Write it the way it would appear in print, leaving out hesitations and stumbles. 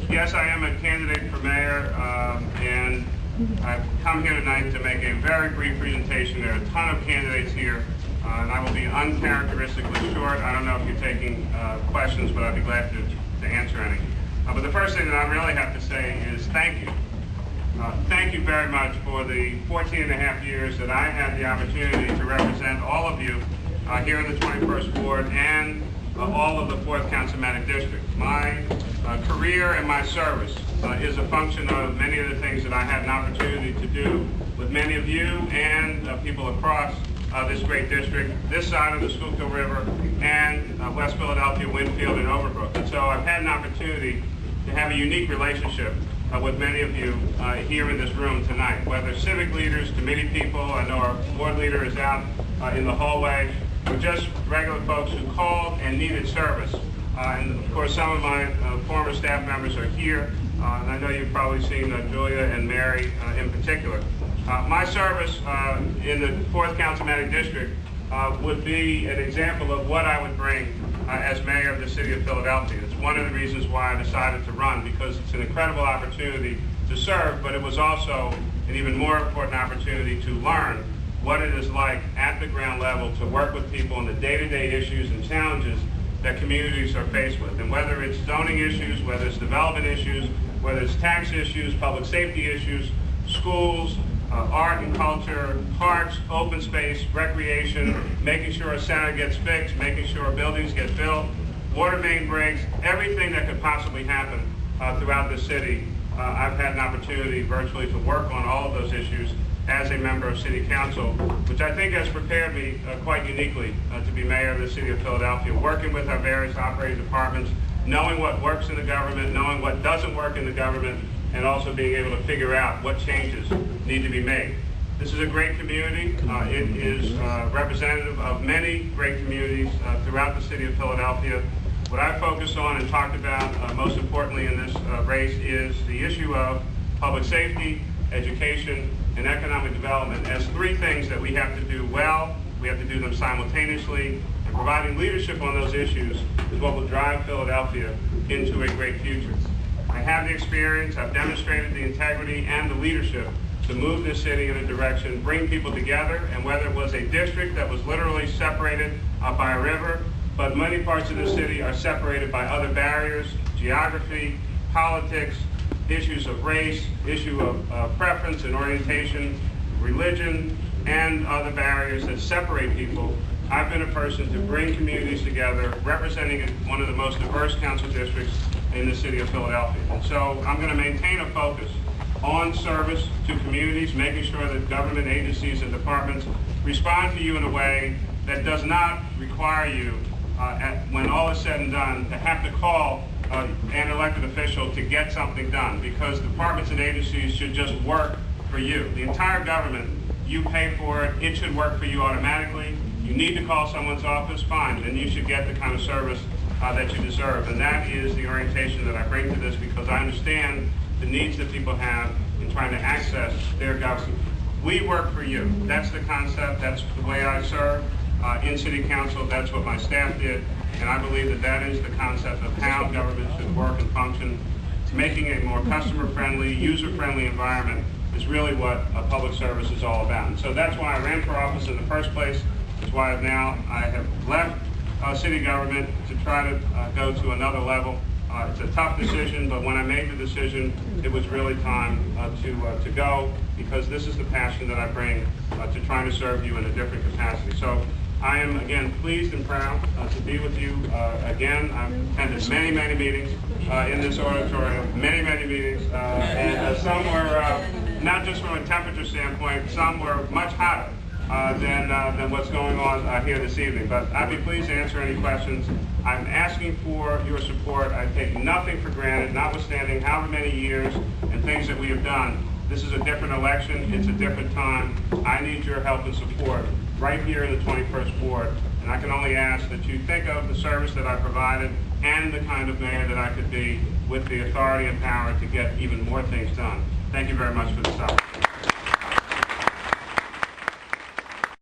Yes, I am a candidate for mayor, and I've come here tonight to make a very brief presentation. There are a ton of candidates here, and I will be uncharacteristically short. I don't know if you're taking questions, but I'd be glad to answer any. But the first thing that I really have to say is thank you. Thank you very much for the 14 and a half years that I had the opportunity to represent all of you here in the 21st Ward and all of the 4th Councilmanic District. My career and my service is a function of many of the things that I had an opportunity to do with many of you and people across this great district, this side of the Schuylkill River, and West Philadelphia, Winfield, and Overbrook. And so I've had an opportunity to have a unique relationship with many of you here in this room tonight, whether civic leaders, committee people, I know our board leader is out in the hallway, or just regular folks who called and needed service. And of course, some of my former staff members are here, and I know you've probably seen Julia and Mary in particular. My service in the 4th Councilmanic District would be an example of what I would bring as mayor of the city of Philadelphia. It's one of the reasons why I decided to run, because it's an incredible opportunity to serve, but it was also an even more important opportunity to learn what it is like at the ground level to work with people on the day-to-day issues and challenges that communities are faced with. And whether it's zoning issues, whether it's development issues, whether it's tax issues, public safety issues, schools, art and culture, parks, open space, recreation, making sure a center gets fixed, making sure buildings get built, water main breaks, everything that could possibly happen throughout the city. I've had an opportunity virtually to work on all of those issues as a member of City Council, which I think has prepared me quite uniquely to be mayor of the city of Philadelphia, working with our various operating departments, knowing what works in the government, knowing what doesn't work in the government, and also being able to figure out what changes need to be made. This is a great community. It is representative of many great communities throughout the city of Philadelphia. What I focused on and talked about most importantly in this race is the issue of public safety, education, and economic development as three things that we have to do well. We have to do them simultaneously, and providing leadership on those issues is what will drive Philadelphia into a great future. I have the experience, I've demonstrated the integrity and the leadership to move this city in a direction, bring people together, and whether it was a district that was literally separated by a river, but many parts of the city are separated by other barriers, geography, politics, issues of race, issue of preference and orientation, religion, and other barriers that separate people. I've been a person to bring communities together, representing one of the most diverse council districts in the city of Philadelphia. And so I'm going to maintain a focus on service to communities, making sure that government agencies and departments respond to you in a way that does not require you, when all is said and done, to have to call an elected official to get something done, because departments and agencies should just work for you. The entire government, you pay for it, it should work for you automatically. You need to call someone's office, fine, then you should get the kind of service that you deserve. And that is the orientation that I bring to this, because I understand the needs that people have in trying to access their government. We work for you. That's the concept. That's the way I serve in City Council. That's what my staff did. And I believe that that is the concept of how government should work and function. Making a more customer-friendly, user-friendly environment is really what public service is all about. And so that's why I ran for office in the first place. That's why I have left city government to try to go to another level. It's a tough decision, but when I made the decision, it was really time to go, because this is the passion that I bring to trying to serve you in a different capacity. So I am, again, pleased and proud to be with you again. I've attended many, many meetings in this auditorium, many, many meetings, and some were, not just from a temperature standpoint, some were much hotter than what's going on here this evening. But I'd be pleased to answer any questions. I'm asking for your support. I take nothing for granted, notwithstanding however many years and things that we have done. This is a different election. It's a different time. I need your help and support right here in the 21st Ward. And I can only ask that you think of the service that I provided and the kind of mayor that I could be, with the authority and power to get even more things done. Thank you very much for this opportunity.